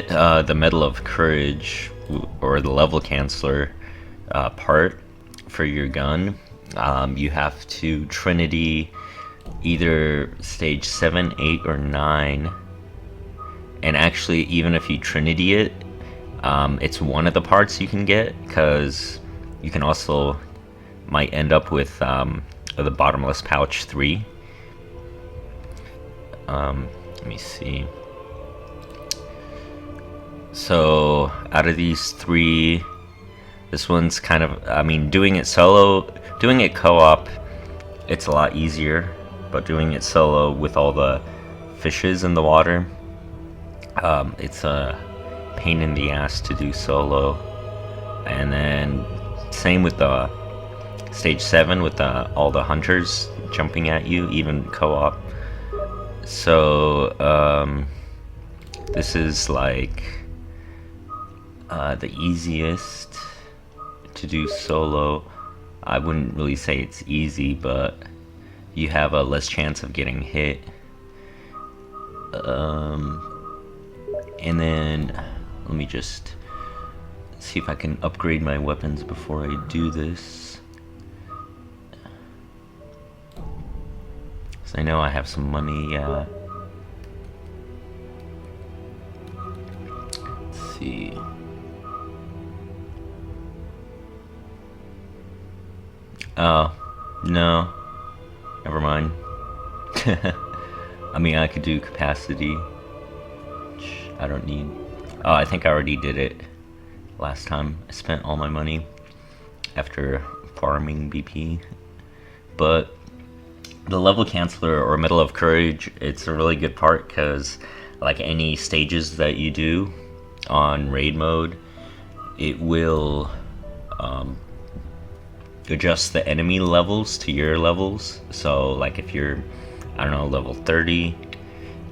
The Medal of Courage or the level canceller part for your gun. You have to Trinity either stage 7, 8, or 9. And actually, even if you Trinity it, it's one of the parts you can get, because you can also might end up with the bottomless pouch 3. Let me see. So out of these 3, this one's kind of, I mean, doing it solo, doing it co-op, it's a lot easier, but doing it solo with all the fishes in the water, it's a pain in the ass to do solo. And then same with the stage 7 with all the hunters jumping at you, even co-op. So this is like the easiest to do solo. I wouldn't really say it's easy, but you have a less chance of getting hit. And then let me just see if I can upgrade my weapons before I do this. So I know I have some money, yeah. Let's see. Oh, no. Never mind. I mean, I could do capacity, which I don't need. Oh, I think I already did it last time. I spent all my money after farming BP. But the level canceller or Medal of Courage, it's a really good part, because like any stages that you do on raid mode, it will adjust the enemy levels to your levels. So like if you're, I don't know, level 30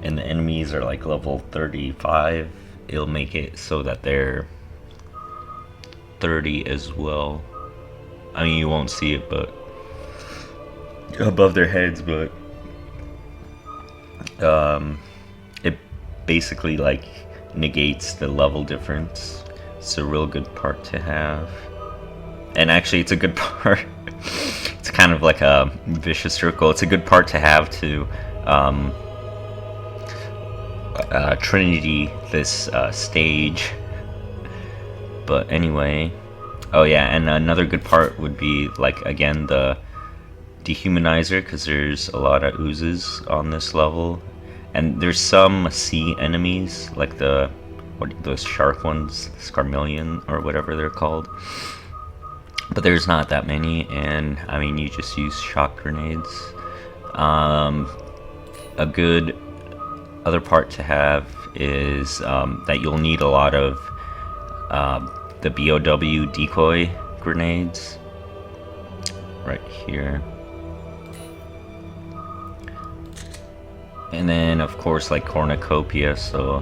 and the enemies are like level 35, it'll make it so that they're 30 as well. I mean, you won't see it, but above their heads, but it basically like negates the level difference. It's a real good part to have. And actually, it's a good part. It's kind of like a vicious circle. It's a good part to have to Trinity this stage. But anyway, oh yeah, and another good part would be like, again, the dehumanizer, because there's a lot of oozes on this level, and there's some sea enemies like those shark ones, Scarmillion or whatever they're called. But there's not that many, and I mean, you just use shock grenades. A good other part to have is that you'll need a lot of the BOW decoy grenades right here. And then, of course, like cornucopia, so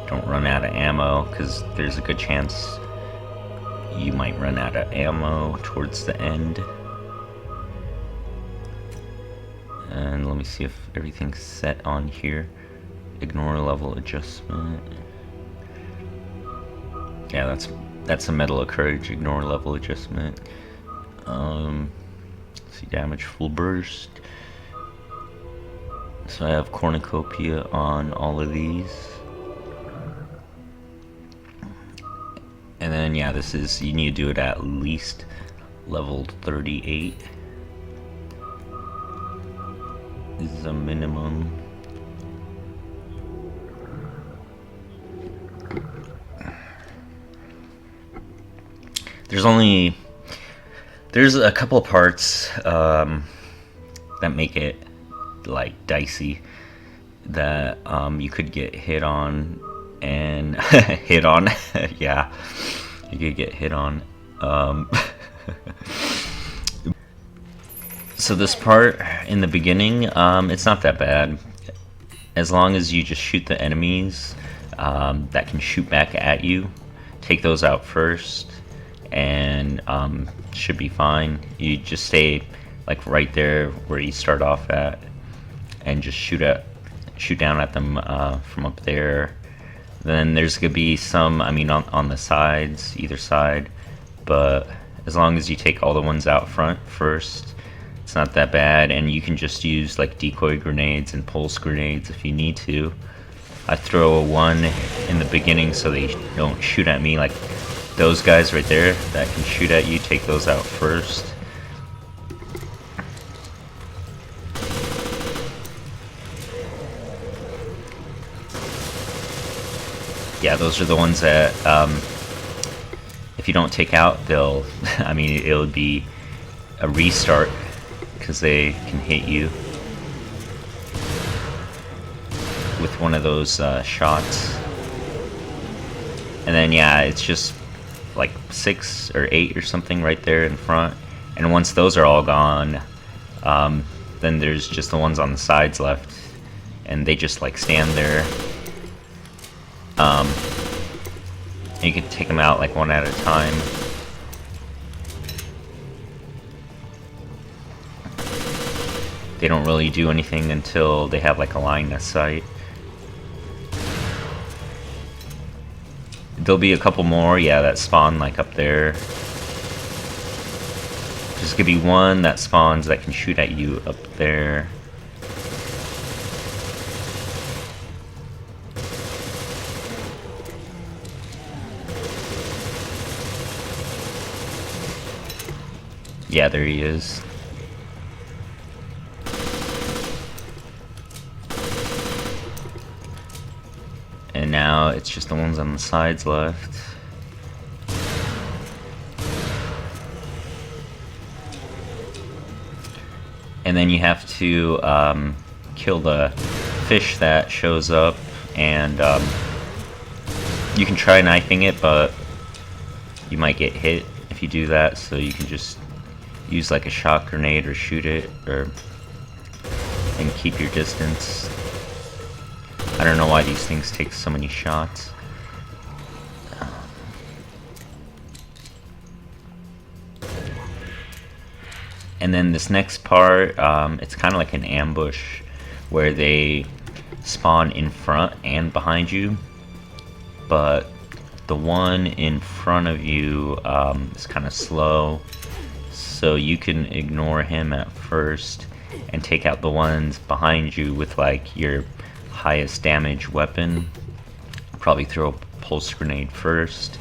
don't run out of ammo, because there's a good chance you might run out of ammo towards the end. And let me see if everything's set on here. Ignore level adjustment. Yeah, that's a Medal of Courage. Ignore level adjustment. See, damage full burst. So I have cornucopia on all of these. And then, yeah, this is, you need to do it at least level 38. This is a minimum. There's a couple parts that make it like dicey, that you could get hit on. And hit on. Yeah, you could get hit on. So this part in the beginning, it's not that bad, as long as you just shoot the enemies that can shoot back at you. Take those out first, and should be fine. You just stay like right there where you start off at, and just shoot down at them from up there. Then there's gonna be some, I mean, on the sides, either side, but as long as you take all the ones out front first, it's not that bad, and you can just use like decoy grenades and pulse grenades if you need to. I throw a one in the beginning so they don't shoot at me, like those guys right there that can shoot at you, take those out first. Yeah, those are the ones that, if you don't take out, they'll, I mean, it'll be a restart, because they can hit you with one of those shots. And then, yeah, it's just like 6 or 8 or something right there in front. And once those are all gone, then there's just the ones on the sides left. And they just like stand there. You can take them out like one at a time. They don't really do anything until they have like a line of sight. There'll be a couple more, yeah, that spawn like up there. There's gonna be one that spawns that can shoot at you up there. Yeah, there he is. And now it's just the ones on the sides left. And then you have to kill the fish that shows up, and you can try knifing it, but you might get hit if you do that, so you can just use like a shock grenade or shoot it, or and keep your distance. I don't know why these things take so many shots. And then this next part, it's kind of like an ambush where they spawn in front and behind you, but the one in front of you is kind of slow, so you can ignore him at first and take out the ones behind you with like your highest damage weapon. Probably throw a pulse grenade first.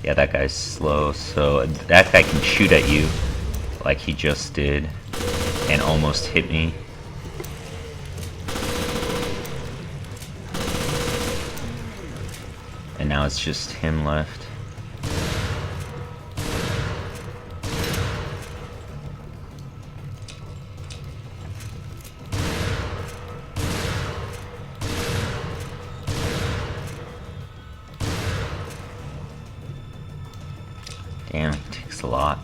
Yeah, that guy's slow, so that guy can shoot at you like he just did and almost hit me. And now it's just him left. Damn, it takes a lot.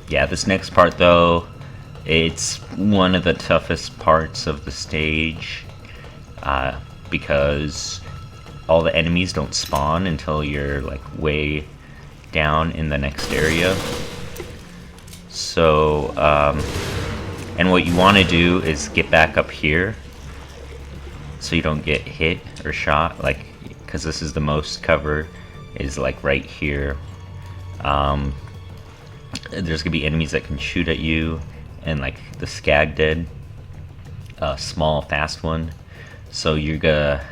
Yeah, this next part though, it's one of the toughest parts of the stage, because all the enemies don't spawn until you're like way down in the next area. So, and what you want to do is get back up here so you don't get hit or shot, like, because this is the most cover, is like right here. There's gonna be enemies that can shoot at you, and like the skag dead, small fast one, so you're gonna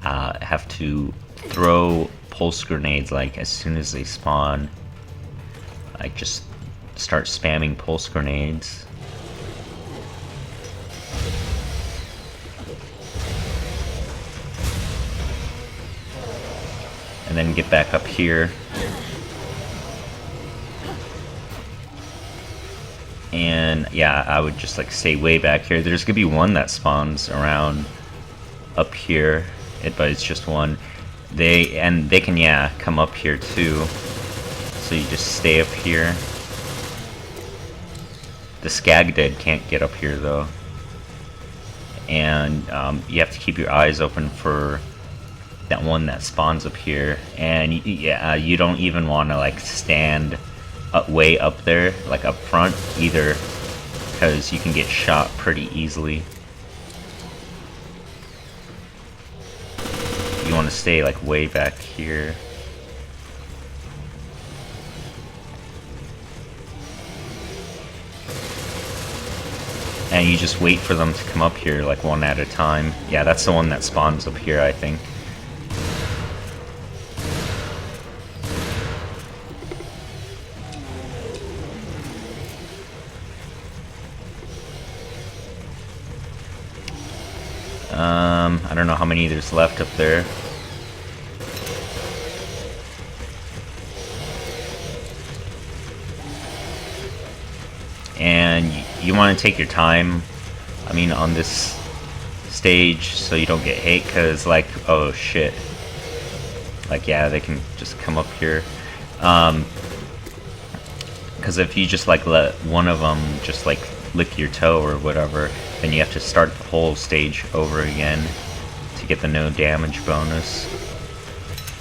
have to throw pulse grenades like as soon as they spawn. Like just start spamming pulse grenades. And then get back up here. And yeah, I would just like stay way back here. There's gonna be one that spawns around up here, but it's just one. They can, yeah, come up here too. So you just stay up here. The skag dead can't get up here though. And you have to keep your eyes open for that one that spawns up here. And yeah, you don't even want to like stand way up there, like up front either, because you can get shot pretty easily. You want to stay like way back here. And you just wait for them to come up here, like one at a time. Yeah, that's the one that spawns up here, I think. I don't know how many there's left up there. And you want to take your time, I mean, on this stage, so you don't get hit, because, like, oh shit, like, yeah, they can just come up here, because if you just, like, let one of them just, like, lick your toe or whatever, then you have to start the whole stage over again to get the no damage bonus.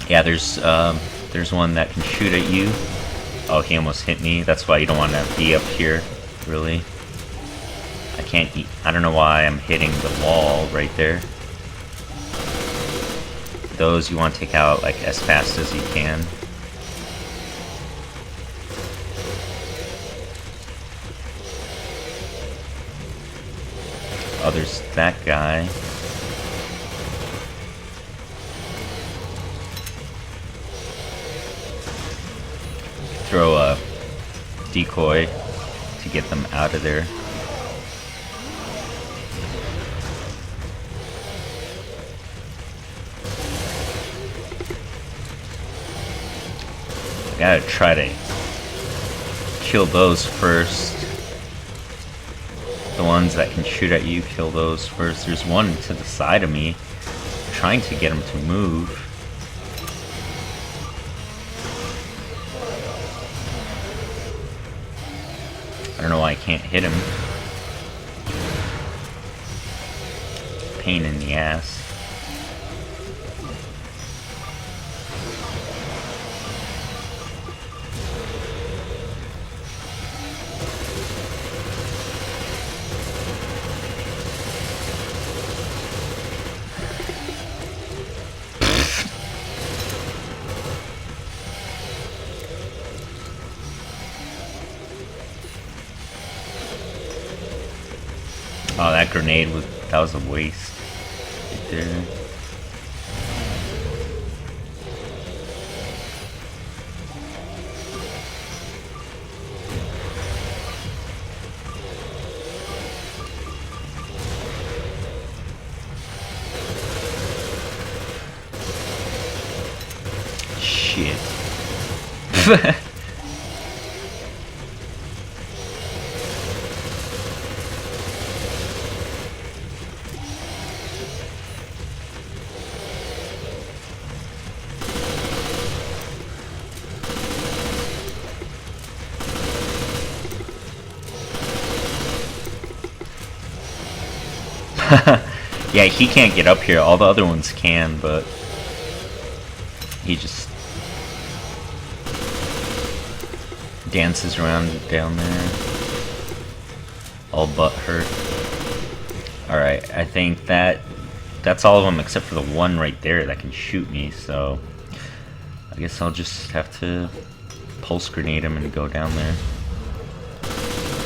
Yeah, there's one that can shoot at you. Oh, he almost hit me. That's why you don't want to be up here. Really? I don't know why I'm hitting the wall right there. Those you want to take out like as fast as you can. Oh, there's that guy. Throw a decoy to get them out of there. I gotta try to kill those first. The ones that can shoot at you, kill those first. There's one to the side of me. I'm trying to get him to move. I don't know why I can't hit him. Pain in the ass. Oh, that grenade that was a waste right there. Shit. Yeah, he can't get up here. All the other ones can, but he just dances around down there, all butt hurt. Alright, I think that's all of them except for the one right there that can shoot me, so I guess I'll just have to pulse grenade him and go down there.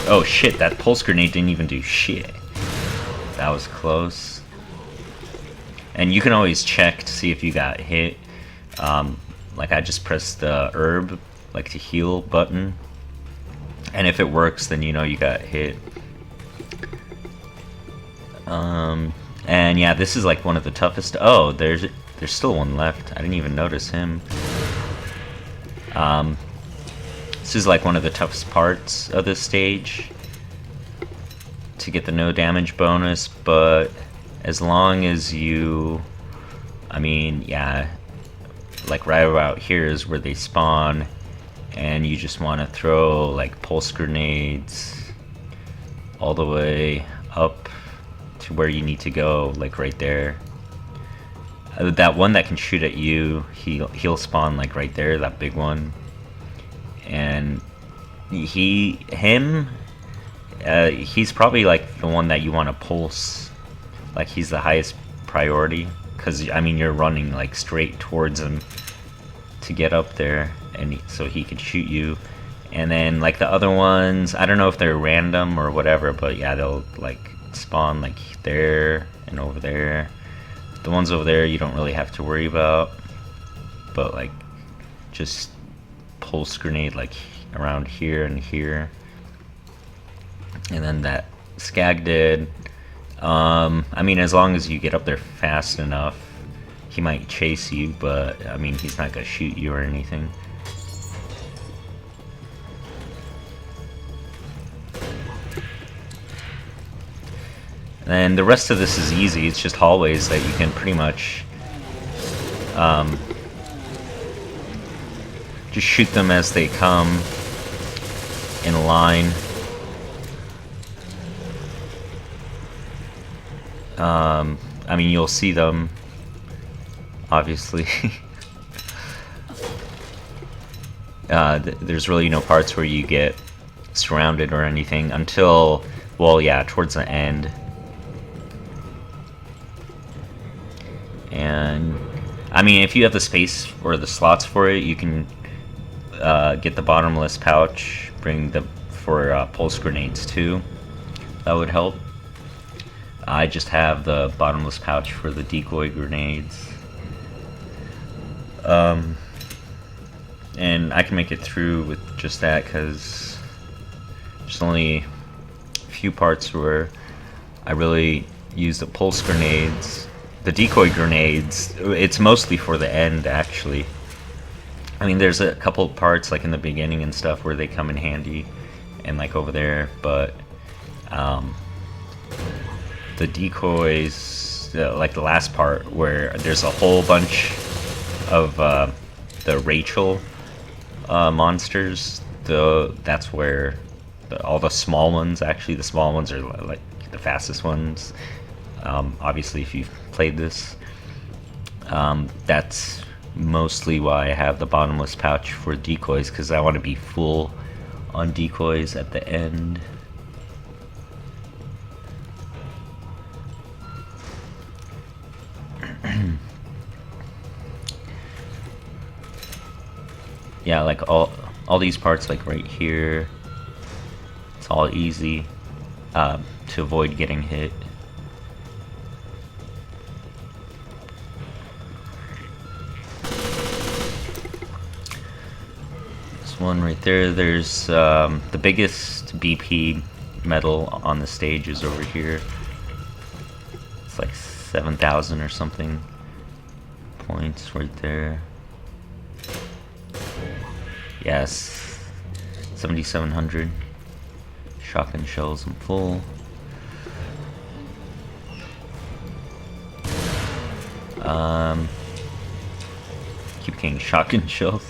Oh shit, that pulse grenade didn't even do shit. That was close. And you can always check to see if you got hit. Like I just pressed the herb, like to heal button. And if it works, then you know you got hit. And yeah, this is like one of the toughest. Oh, there's still one left. I didn't even notice him. This is like one of the toughest parts of this stage to get the no damage bonus, but as long as you, I mean, yeah, like right about here is where they spawn, and you just want to throw like pulse grenades all the way up to where you need to go, like right there. That one that can shoot at you, he'll spawn like right there, that big one. And him, He's probably like the one that you want to pulse. Like he's the highest priority, because I mean you're running like straight towards him to get up there, and so he could shoot you. And then like the other ones, I don't know if they're random or whatever, but yeah, they'll like spawn like there and over there. The ones over there you don't really have to worry about, but like just pulse grenade like around here and here. And then that Skag did. I mean, as long as you get up there fast enough, he might chase you, but I mean, he's not gonna shoot you or anything. And the rest of this is easy. It's just hallways that you can pretty much just shoot them as they come in a line. I mean, you'll see them, obviously. There's really no parts where you get surrounded or anything until, well, yeah, towards the end. And I mean, if you have the space or the slots for it, you can get the bottomless pouch, bring the for pulse grenades too. That would help. I just have the bottomless pouch for the decoy grenades. And I can make it through with just that, because there's only a few parts where I really use the pulse grenades. The decoy grenades, it's mostly for the end, actually. I mean, there's a couple parts like in the beginning and stuff where they come in handy, and like over there, but the decoys, like the last part where there's a whole bunch of the Rachel monsters, that's where all the small ones, actually the small ones are like the fastest ones. Obviously, if you've played this, that's mostly why I have the bottomless pouch for decoys, because I want to be full on decoys at the end. Yeah, like all these parts, like right here, it's all easy to avoid getting hit. This one right there, there's the biggest BP medal on the stage is over here. It's like 7,000 or something points right there. Yes, 7,700 shotgun shells. I'm full. Keep getting shotgun shells.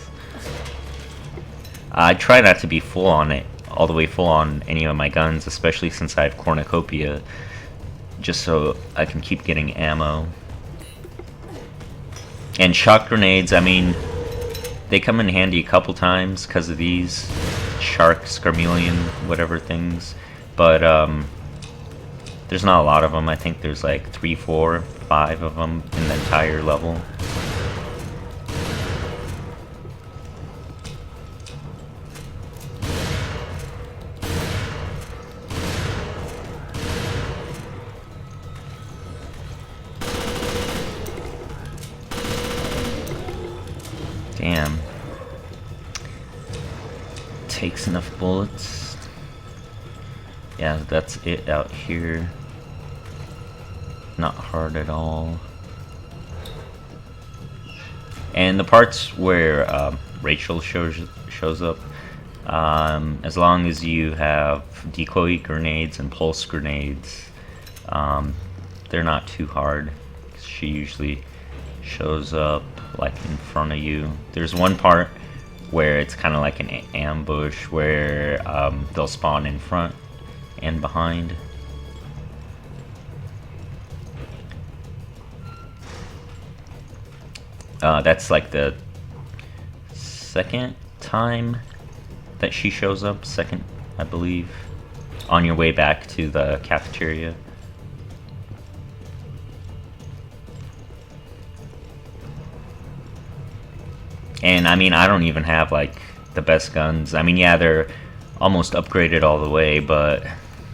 I try not to be full on it, all the way full on any of my guns, especially since I have cornucopia, just so I can keep getting ammo. And shock grenades, I mean, they come in handy a couple times because of these shark, scarmelian, whatever things, but there's not a lot of them. I think there's like 3, 4, 5 of them in the entire level. Damn. Takes enough bullets. Yeah, that's it out here. Not hard at all. And the parts where Rachel shows up, as long as you have decoy grenades and pulse grenades, they're not too hard. She usually shows up like in front of you. There's one part where it's kind of like an ambush where they'll spawn in front and behind. That's like the second time that she shows up. Second, I believe. on your way back to the cafeteria. And I mean, I don't even have like the best guns. I mean, yeah, they're almost upgraded all the way, but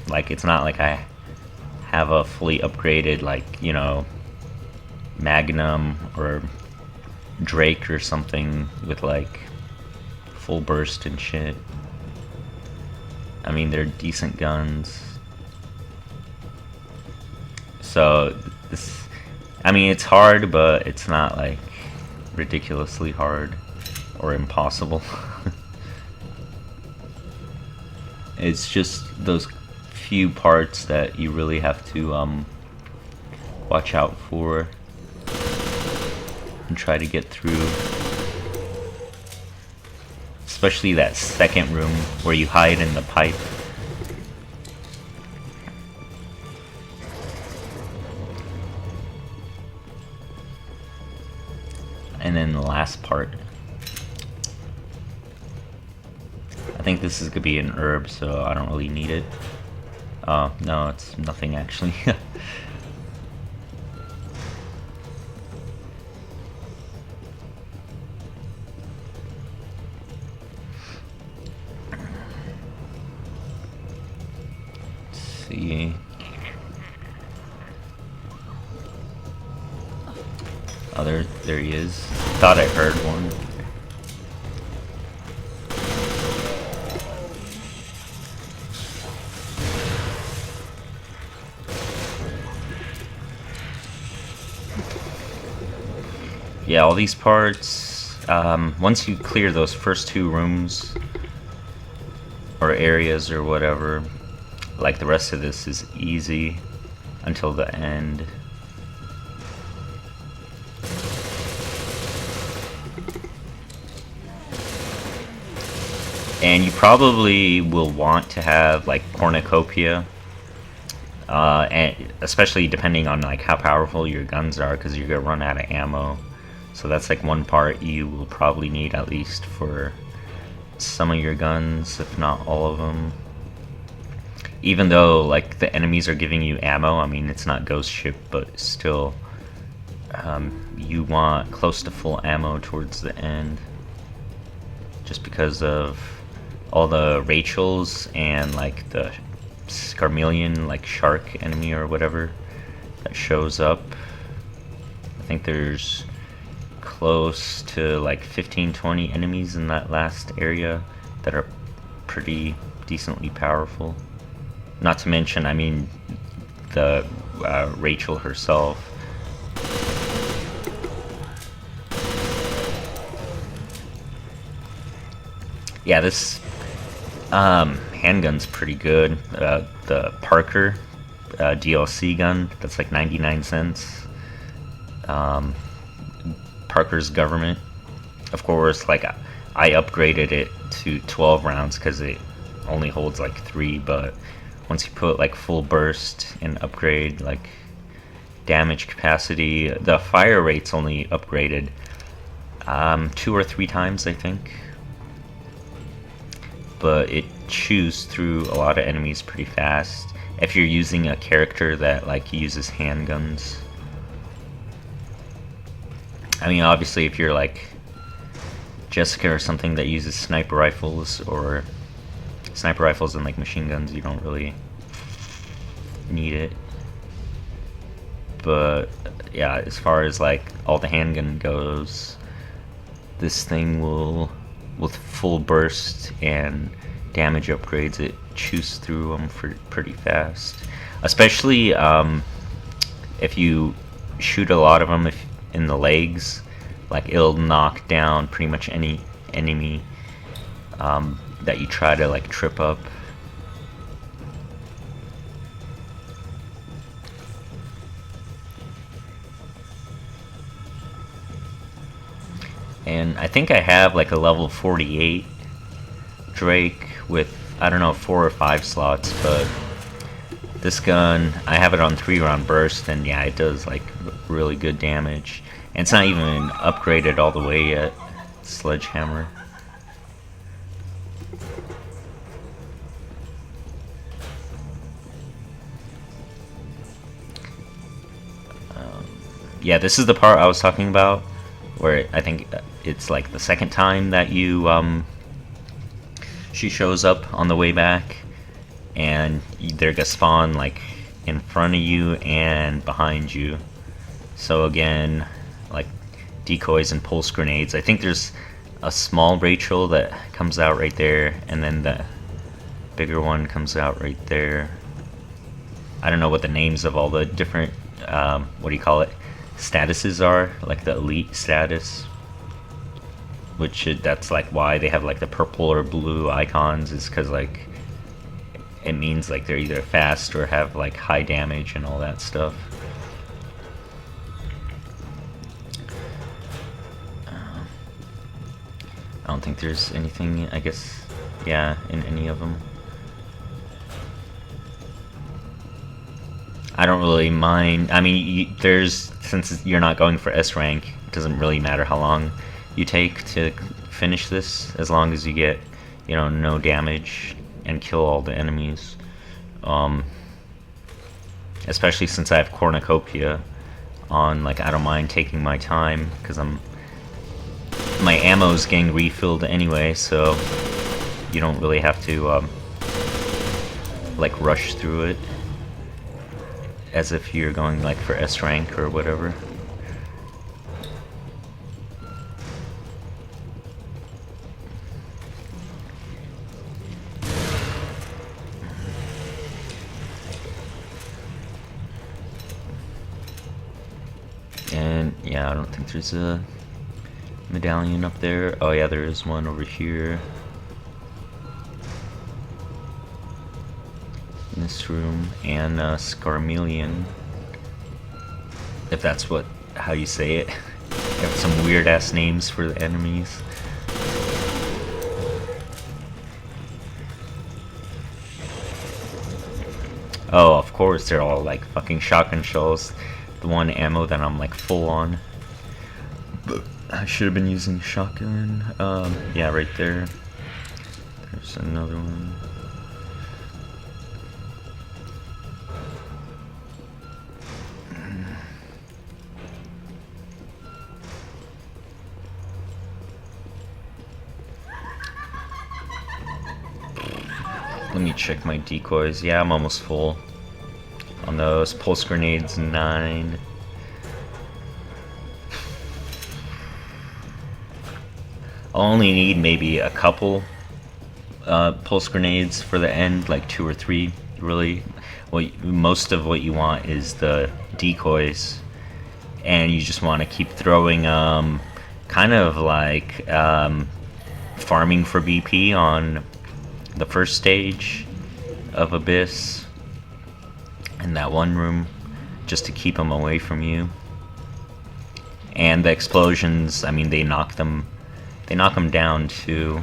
like it's not like I have a fully upgraded, like, you know, Magnum or Drake or something with like full burst and shit. I mean, they're decent guns. So this, I mean, it's hard, but it's not like ridiculously hard or impossible. It's just those few parts that you really have to watch out for and try to get through. Especially that second room where you hide in the pipe. And then the last part. I think this is gonna be an herb, so I don't really need it. Oh, no, it's nothing actually. Let's see. Oh, there he is. Thought I heard one. Yeah, all these parts, once you clear those first two rooms or areas or whatever, like the rest of this is easy until the end. And you probably will want to have like cornucopia, and especially depending on like how powerful your guns are, because you're gonna run out of ammo. So that's like one part you will probably need at least for some of your guns, if not all of them. Even though like the enemies are giving you ammo, I mean it's not Ghost Ship, but still, you want close to full ammo towards the end, just because of all the Rachels and like the Scarmelian, like shark enemy or whatever that shows up. I think there's close to like 15-20 enemies in that last area that are pretty decently powerful. Not to mention, I mean, the Rachel herself. Yeah, this handgun's pretty good. The Parker DLC gun, that's like 99 cents. Parker's Government. Of course, like I upgraded it to 12 rounds because it only holds like 3, but once you put like full burst and upgrade like damage capacity, the fire rate's only upgraded 2 or 3 times, I think. But it chews through a lot of enemies pretty fast if you're using a character that like uses handguns. I mean, obviously if you're like Jessica or something that uses sniper rifles and like machine guns, you don't really need it. But yeah, as far as like all the handgun goes, this thing will, with full burst and damage upgrades, it chews through them pretty fast. Especially if you shoot a lot of them in the legs, like it'll knock down pretty much any enemy that you try to like trip up. And I think I have like a level 48 Drake with, I don't know, 4 or 5 slots, but this gun, I have it on 3-round burst, and yeah, it does like really good damage. And it's not even upgraded all the way yet. Sledgehammer. Yeah, this is the part I was talking about, where I think it's like the second time that you she shows up on the way back, and they're gonna spawn like in front of you and behind you. So again, like decoys and pulse grenades. I think there's a small Rachel that comes out right there, and then the bigger one comes out right there. I don't know what the names of all the different what do you call it, statuses are, like the elite status, which that's like why they have like the purple or blue icons, is because like it means like they're either fast or have like high damage and all that stuff. I don't think there's anything, I guess, yeah, in any of them. I don't really mind. I mean, since you're not going for S rank, it doesn't really matter how long you take to finish this, as long as you get, you know, no damage and kill all the enemies. Especially since I have cornucopia on, like, I don't mind taking my time, because my ammo's getting refilled anyway, so you don't really have to like rush through it as if you're going like for S rank or whatever. And yeah, I don't think there's a medallion up there. Oh yeah, there is one over here in this room, and Scarmelian, if that's how you say it. They have some weird ass names for the enemies. Oh, of course, they're all like fucking shotgun shells. The one ammo that I'm like full on. But I should have been using shotgun. Yeah, right there. There's another one. Let me check my decoys. Yeah, I'm almost full on those. Pulse grenades, 9. I'll only need maybe a couple pulse grenades for the end, like 2 or 3. Really, most of what you want is the decoys, and you just want to keep throwing kind of like farming for BP on the first stage of Abyss in that one room, just to keep them away from you. And the explosions, I mean, they knock them down too.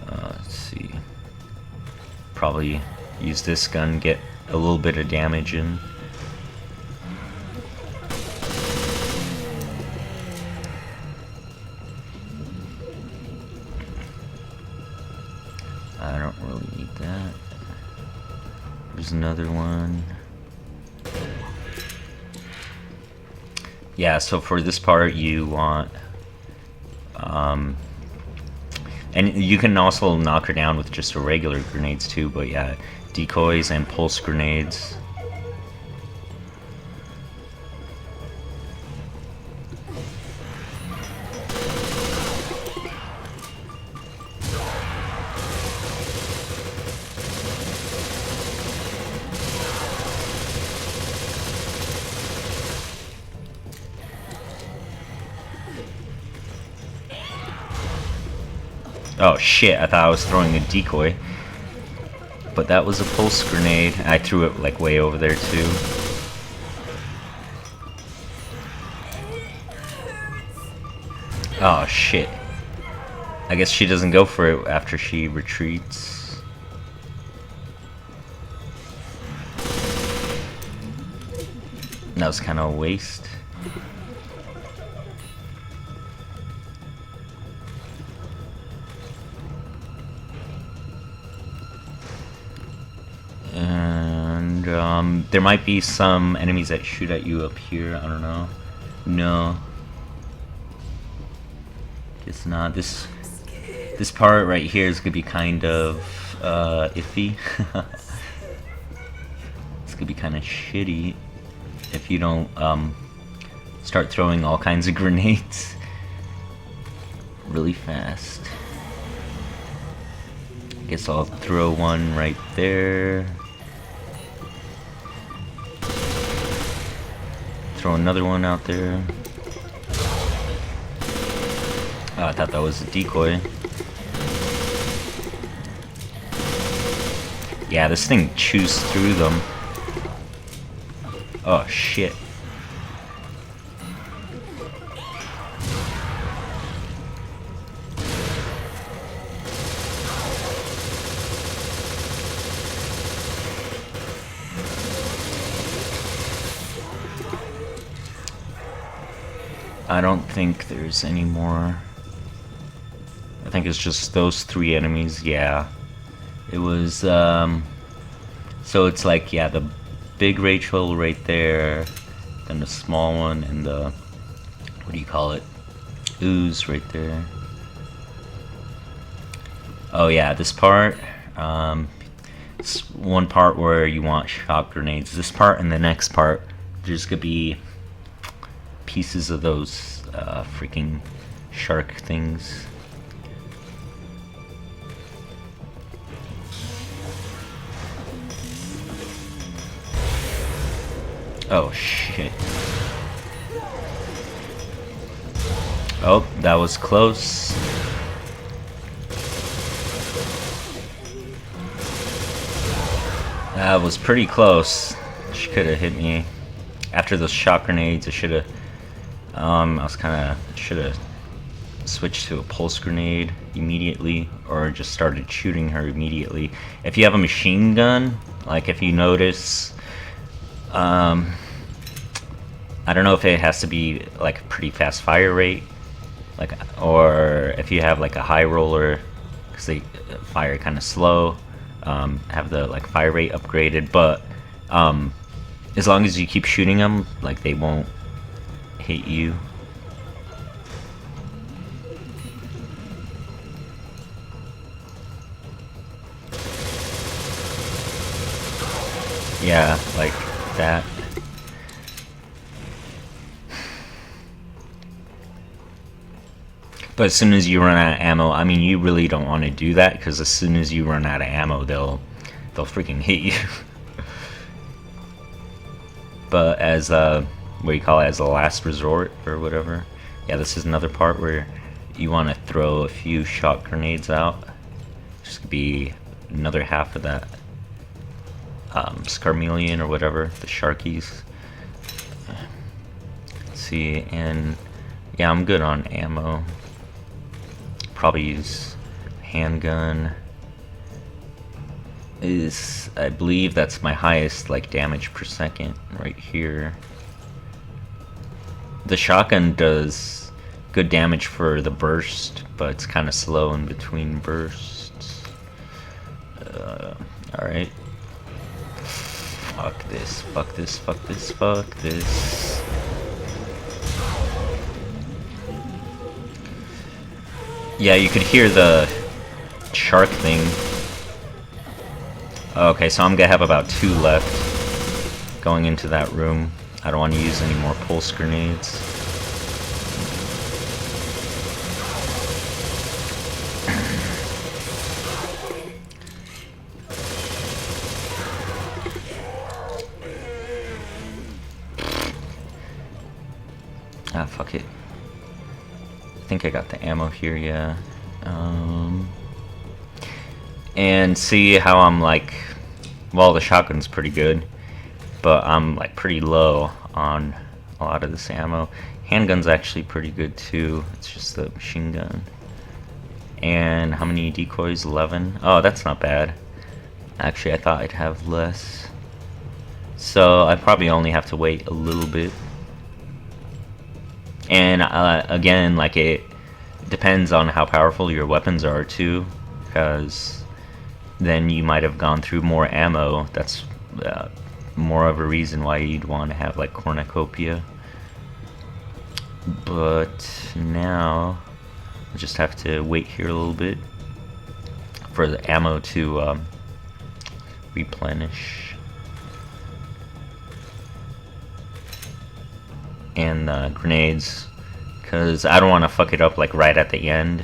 Let's see. Probably use this gun, get a little bit of damage in. I don't really need that. There's another one. Yeah, so for this part you want and you can also knock her down with just a regular grenades too, but yeah, decoys and pulse grenades. Oh shit, I thought I was throwing a decoy. But that was a pulse grenade. I threw it like way over there too. Oh shit. I guess she doesn't go for it after she retreats. That was kind of a waste. There might be some enemies that shoot at you up here. I don't know. No. It's not. This part right here is gonna be kind of iffy. It's gonna be kind of shitty if you don't start throwing all kinds of grenades really fast. I guess I'll throw one right there. Throw another one out there. Oh, I thought that was a decoy. Yeah, this thing chews through them. Oh shit. I don't think there's any more. I think it's just those 3 enemies. Yeah, it was so it's like, yeah, the big Rachel right there, then the small one, and the, what do you call it, ooze right there. Oh yeah, this part, it's one part where you want shock grenades. This part and the next part, there's gonna be pieces of those freaking shark things. Oh shit. Oh, that was close. That was pretty close. She could have hit me. After those shock grenades, I should have should have switched to a pulse grenade immediately, or just started shooting her immediately. If you have a machine gun, like if you notice, I don't know if it has to be like a pretty fast fire rate, like, or if you have like a high roller, because they fire kind of slow, have the like fire rate upgraded, but as long as you keep shooting them, like, they won't hit you. Yeah, like that. But as soon as you run out of ammo, I mean, you really don't want to do that, because as soon as you run out of ammo, they'll freaking hit you. But as what do you call it, as a last resort or whatever. Yeah, this is another part where you want to throw a few shock grenades out. Just be another half of that Scarmelian or whatever, the Sharkies. Let's see, and yeah, I'm good on ammo. Probably use handgun. I believe that's my highest like damage per second right here. The shotgun does good damage for the burst, but it's kind of slow in between bursts. Alright. Fuck this, fuck this, fuck this, fuck this. Yeah, you could hear the shark thing. Okay, so I'm gonna have about 2 left going into that room. I don't want to use any more pulse grenades. Ah, fuck it. I think I got the ammo here, yeah. And see how I'm like, well, the shotgun's pretty good, but I'm like pretty low on a lot of this ammo. Handgun's actually pretty good too. It's just the machine gun. And how many decoys? 11. Oh, that's not bad. Actually, I thought I'd have less. So I probably only have to wait a little bit. And again, like, it depends on how powerful your weapons are too, because then you might have gone through more ammo. That's more of a reason why you'd want to have like cornucopia. But now I just have to wait here a little bit for the ammo to replenish. And grenades, because I don't want to fuck it up like right at the end,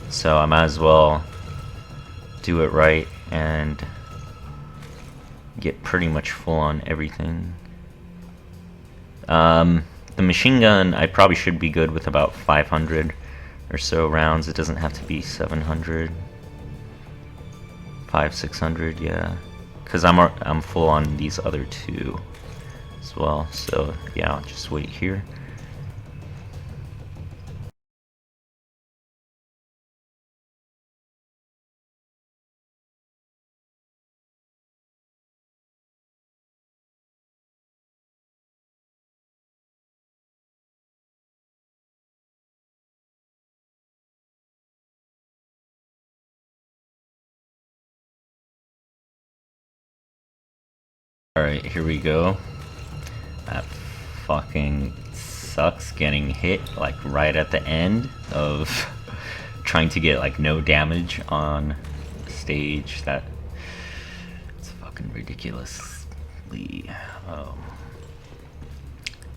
so I might as well do it right and get pretty much full on everything. The machine gun, I probably should be good with about 500 or so rounds. It doesn't have to be 700, 600, yeah, because I'm full on these other two as well. So yeah, I'll just wait here. Alright, here we go. That fucking sucks getting hit like right at the end of trying to get like no damage on stage. It's fucking ridiculously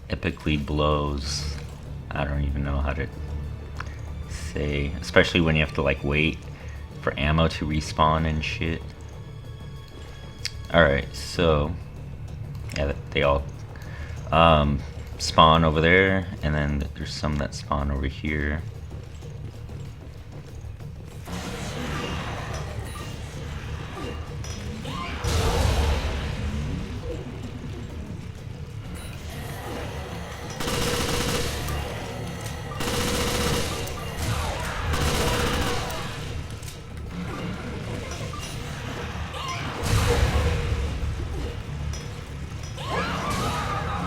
epically blows. I don't even know how to say, especially when you have to like wait for ammo to respawn and shit. Alright, so yeah, they all spawn over there, and then there's some that spawn over here.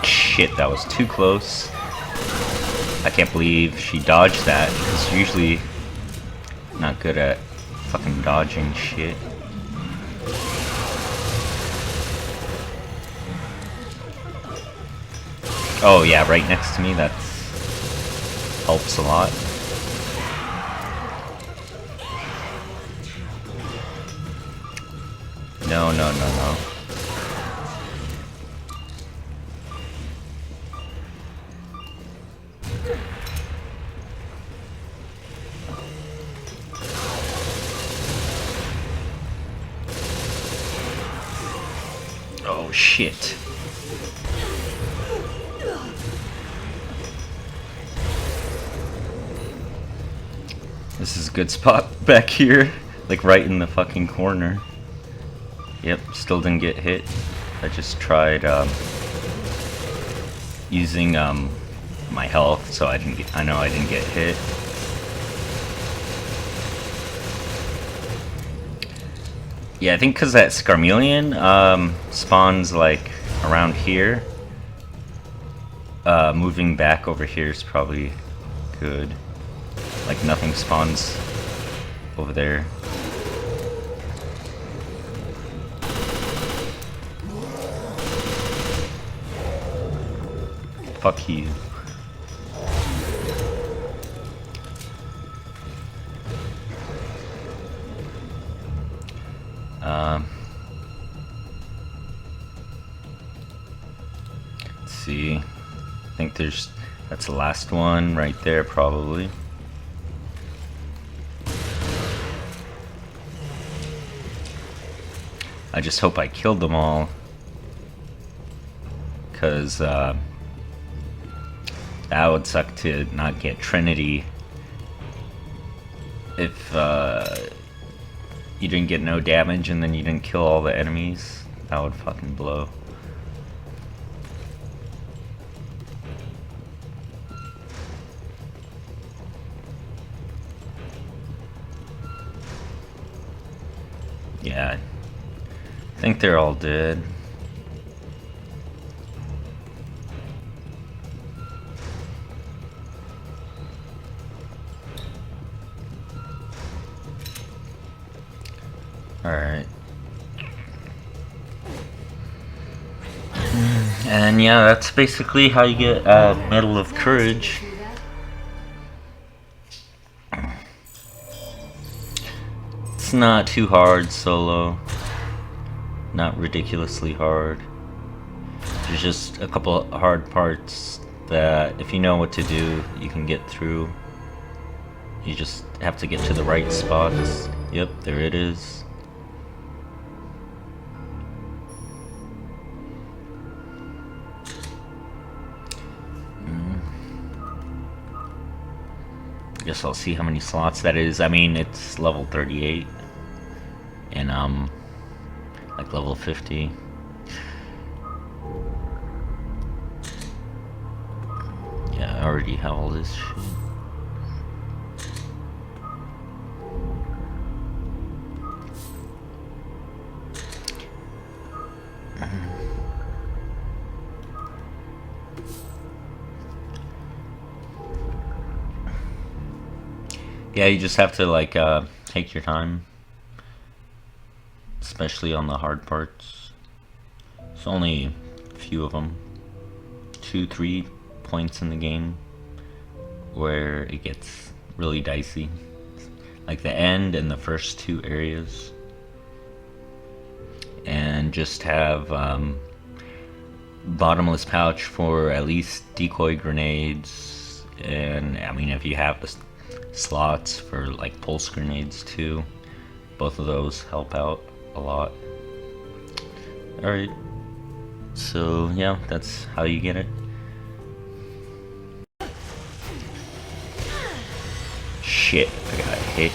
Shit, that was too close. I can't believe she dodged that, because she's usually not good at fucking dodging shit. Oh yeah, right next to me, that helps a lot. No, no, no, no. Oh shit. This is a good spot back here, like right in the fucking corner. Yep, still didn't get hit. I just tried using my health, so I know I didn't get hit. Yeah, I think because that Scarmelian spawns like around here. Moving back over here is probably good. Like nothing spawns over there. Fuck you. Let's see. I think that's the last one right there, probably. I just hope I killed them all, because that would suck to not get Trinity if you didn't get no damage and then you didn't kill all the enemies. That would fucking blow. Yeah, I think they're all dead. Alright. And yeah, that's basically how you get Medal of Courage. It's not too hard solo. Not ridiculously hard. There's just a couple hard parts that if you know what to do, you can get through. You just have to get to the right spots. Yep, there it is. Guess I'll see how many slots that is. I mean, it's level 38. And like level 50. Yeah, I already have all this shit. Yeah, you just have to like take your time, especially on the hard parts. It's only a few of them, 2-3 points in the game where it gets really dicey, like the end and the first 2 areas. And just have bottomless pouch for at least decoy grenades, and I mean if you have the slots for like pulse grenades too, both of those help out a lot. Alright, so yeah, that's how you get it. Shit, I got hit.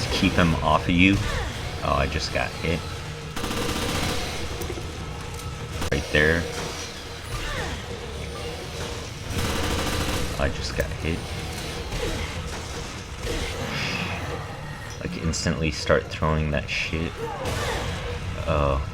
To keep him off of you. Oh, I just got hit. Right there. I just got hit. Like instantly start throwing that shit. Oh.